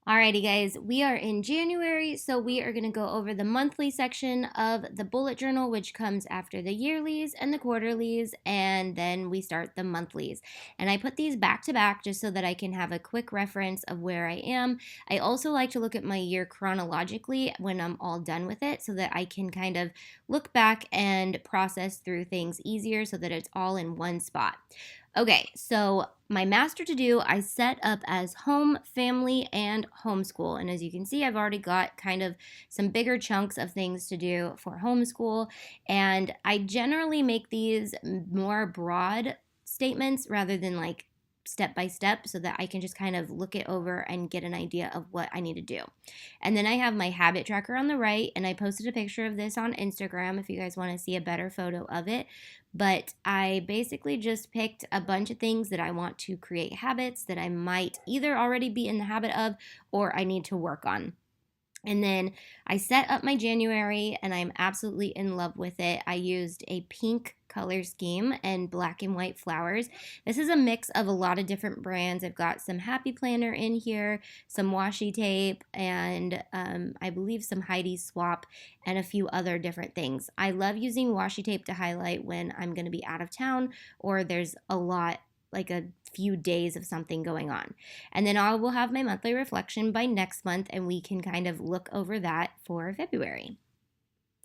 Alrighty, guys, we are in January, so we are going to go over the monthly section of the bullet journal, which comes after the yearlies and the quarterlies, and then we start the monthlies. And I put these back to back just so that I can have a quick reference of where I am. I also like to look at my year chronologically when I'm all done with it so that I can kind of look back and process through things easier so that it's all in one spot. Okay, so my master to do I set up as home, family, and homeschool. And as you can see, I've already got kind of some bigger chunks of things to do for homeschool. And I generally make these more broad statements rather than like step by step so that I can just kind of look it over and get an idea of what I need to do. And then I have my habit tracker on the right, and I posted a picture of this on Instagram if you guys want to see a better photo of it. But I basically just picked a bunch of things that I want to create habits that I might either already be in the habit of or I need to work on. And then I set up my January and I'm absolutely in love with it. I used a pink color scheme and black and white flowers. This is a mix of a lot of different brands. I've got some Happy Planner in here, some washi tape, and I believe some Heidi Swap and a few other different things. I love using washi tape to highlight when I'm going to be out of town or there's a lot like a few days of something going on. And then I will have my monthly reflection by next month and we can kind of look over that for February.